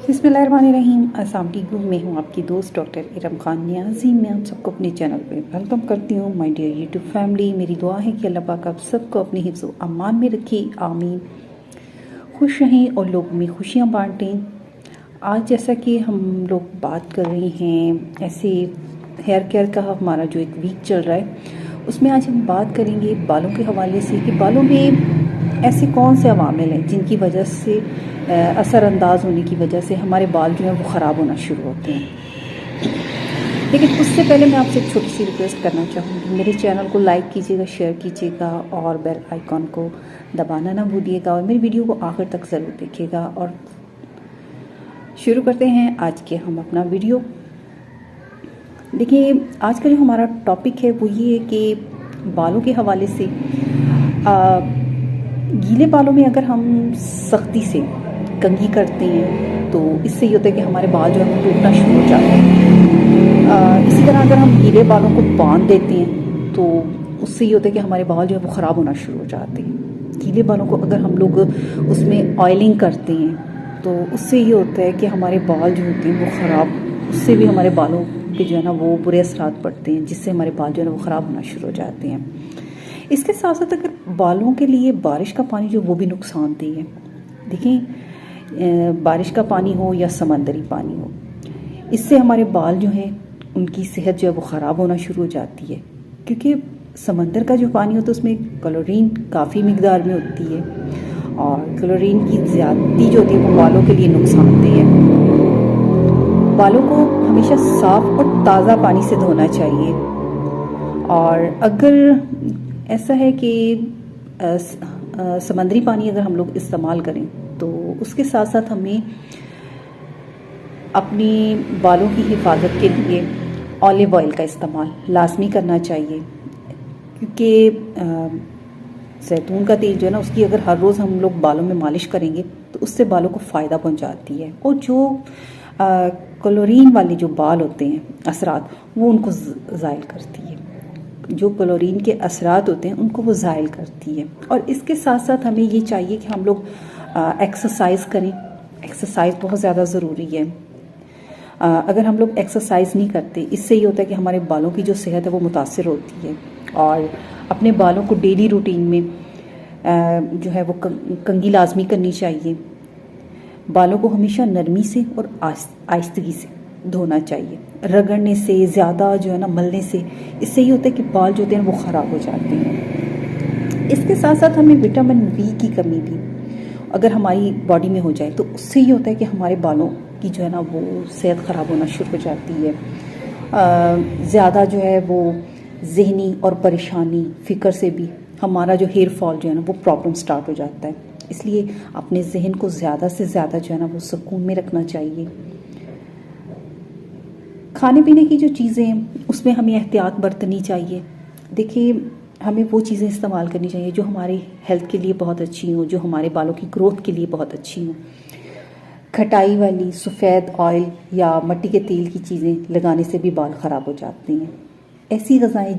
बिस्मिल्लाहिर्रहमानिर्रहीम। अस्सलाम वालेकुम। मैं हूँ आपकी दोस्त डॉक्टर इरम खान नियाज़ी। मैं आप सबको अपने चैनल पे वेलकम करती हूँ। माय डियर यूट्यूब फैमिली, मेरी दुआ है कि अल्लाह पाक आप सबको अपनी हिफ्ज़ व अमान में रखे, आमीन। खुश रहें और लोगों में खुशियाँ बांटें। आज जैसा कि हम लोग बात कर रहे हैं ऐसे हेयर केयर का, हमारा जो एक वीक चल रहा है उसमें आज हम बात करेंगे बालों के हवाले से कि बालों में ऐसे कौन से अवामिल हैं जिनकी वजह से असरअंदाज होने की वजह से हमारे बाल जो है वो ख़राब होना शुरू होते हैं। लेकिन उससे पहले मैं आपसे एक छोटी सी रिक्वेस्ट करना चाहूँगी, मेरे चैनल को लाइक कीजिएगा, शेयर कीजिएगा और बेल आइकॉन को दबाना ना भूलिएगा और मेरी वीडियो को आखिर तक ज़रूर देखिएगा। और शुरू करते हैं आज के हम अपना वीडियो। देखिए, आज का जो हमारा टॉपिक है वो ये है कि बालों के हवाले से गीले बालों में अगर हम सख्ती से कंघी करते हैं तो इससे ये होता है कि हमारे बाल जो है वो टूटना शुरू हो जाते हैं। इसी तरह अगर हम गीले बालों को बांध देते हैं तो उससे ये होता है कि हमारे बाल जो है वो ख़राब होना शुरू हो जाते हैं। गीले बालों को अगर हम लोग उसमें ऑयलिंग करते हैं तो उससे ये होता है कि हमारे बाल जो होते हैं वो ख़राब, उससे भी हमारे बालों पे जो है ना वो बुरे असरात पड़ते हैं, जिससे हमारे बाल जो है ना वो ख़राब होना शुरू हो जाते हैं। इसके साथ साथ अगर बालों के लिए बारिश का पानी जो वो भी नुकसानदेह है। देखिए, बारिश का पानी हो या समंदरी पानी हो, इससे हमारे बाल जो हैं उनकी सेहत जो है वो ख़राब होना शुरू हो जाती है, क्योंकि समंदर का जो पानी होता है उसमें क्लोरीन काफ़ी मिकदार में होती है और क्लोरीन की ज़्यादती जो होती है वो बालों के लिए नुकसानदेह है। बालों को हमेशा साफ़ और ताज़ा पानी से धोना चाहिए। और अगर ऐसा है कि समंदरी पानी अगर हम लोग इस्तेमाल करें तो उसके साथ साथ हमें अपनी बालों की हिफाजत के लिए ऑलिव ऑयल का इस्तेमाल लाजमी करना चाहिए, क्योंकि जैतून का तेल जो है ना उसकी अगर हर रोज़ हम लोग बालों में मालिश करेंगे तो उससे बालों को फ़ायदा पहुंचाती है और जो क्लोरीन वाले जो बाल होते हैं असरात वो उनको ज़ायल करती है। जो क्लोरीन के असरात होते हैं उनको वो ज़ायल करती है। और इसके साथ साथ हमें ये चाहिए कि हम लोग एक्सरसाइज करें। एक्सरसाइज बहुत ज़्यादा ज़रूरी है। अगर हम लोग एक्सरसाइज नहीं करते, इससे ये होता है कि हमारे बालों की जो सेहत है वो मुतासिर होती है। और अपने बालों को डेली रूटीन में जो है वो कंघी लाजमी करनी चाहिए। बालों को हमेशा नरमी से और आहिस्तगी से धोना चाहिए। रगड़ने से, ज़्यादा जो है ना मलने से, इससे ये होता है कि बाल जो होते हैं वो ख़राब हो जाते हैं। इसके साथ साथ हमें विटामिन बी की कमी भी अगर हमारी बॉडी में हो जाए तो उससे ये होता है कि हमारे बालों की जो है ना वो सेहत ख़राब होना शुरू हो जाती है। ज़्यादा जो है वो ज़हनी और परेशानी, फ़िक्र से भी हमारा जो हेयर फॉल जो है ना वो प्रॉब्लम स्टार्ट हो जाता है। इसलिए अपने जहन को ज़्यादा से ज़्यादा जो है ना वो सुकून में रखना चाहिए। खाने पीने की जो चीज़ें हैं उसमें हमें एहतियात बरतनी चाहिए। देखिए, हमें वो चीज़ें इस्तेमाल करनी चाहिए जो हमारी हेल्थ के लिए बहुत अच्छी हों, जो हमारे बालों की ग्रोथ के लिए बहुत अच्छी हों। खटाई वाली, सफ़ेद ऑयल या मट्टी के तेल की चीज़ें लगाने से भी बाल ख़राब हो जाते हैं। ऐसी ग़िज़ाएँ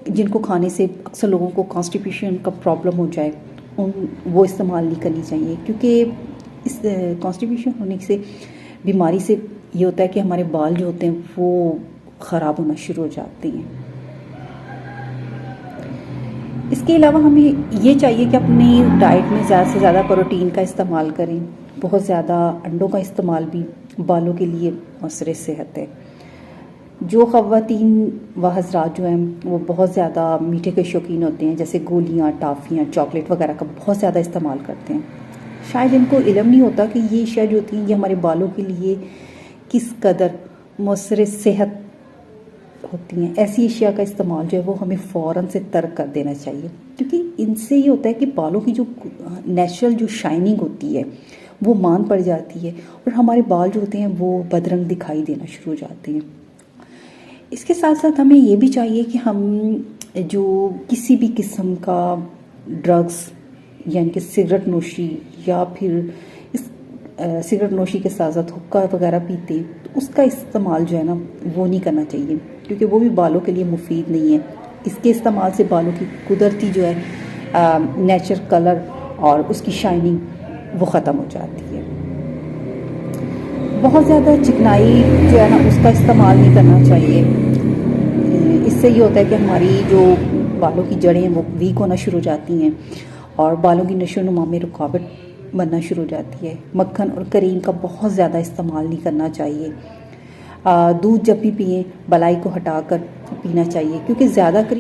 जिनको खाने से अक्सर लोगों को कॉन्स्टिपेशन का प्रॉब्लम हो जाए वो इस्तेमाल नहीं करनी चाहिए, क्योंकि इस कॉन्स्टिपेशन होने से बीमारी से ये होता है कि हमारे बाल जो होते हैं वो ख़राब होना शुरू हो जाते हैं। इसके अलावा हमें ये चाहिए कि अपनी डाइट में ज़्यादा से ज़्यादा प्रोटीन का इस्तेमाल करें। बहुत ज़्यादा अंडों का इस्तेमाल भी बालों के लिए मौसर सेहत है। जो ख़वातीन व हज़रात जो हैं वो बहुत ज़्यादा मीठे के शौकीन होते हैं, जैसे गोलियाँ, टाफ़ियाँ, चॉकलेट वगैरह का बहुत ज़्यादा इस्तेमाल करते हैं, शायद इनको इल्म नहीं होता कि ये अशिया जो होती हैं ये हमारे बालों के लिए किस कदर मौसर सेहत होती हैं। ऐसी अशिया का इस्तेमाल जो है वो हमें फ़ौरन से तर्क कर देना चाहिए, क्योंकि इनसे ये होता है कि बालों की जो नेचुरल जो शाइनिंग होती है वो मान पड़ जाती है और हमारे बाल जो होते हैं वो बदरंग दिखाई देना शुरू हो जाते हैं। इसके साथ साथ हमें ये भी चाहिए कि हम जो किसी भी किस्म का ड्रग्स यानी कि सिगरेट नोशी या फिर सिगरेट नोशी के साथ साथ हुक्का वगैरह पीते हैं तो उसका इस्तेमाल जो है ना वो नहीं करना चाहिए, क्योंकि वो भी बालों के लिए मुफीद नहीं है। इसके इस्तेमाल से बालों की कुदरती जो है नेचुरल कलर और उसकी शाइनिंग वो ख़त्म हो जाती है। बहुत ज़्यादा चिकनाई जो है ना उसका इस्तेमाल नहीं करना चाहिए। इससे ये होता है कि हमारी जो बालों की जड़ें हैं वो वीक होना शुरू हो जाती हैं और बालों की नशोनुमा में रुकावट बनना शुरू हो जाती है। मक्खन और क्रीम का बहुत ज़्यादा इस्तेमाल नहीं करना चाहिए। दूध जब भी पिएं मलाई को हटाकर पीना चाहिए, क्योंकि ज़्यादा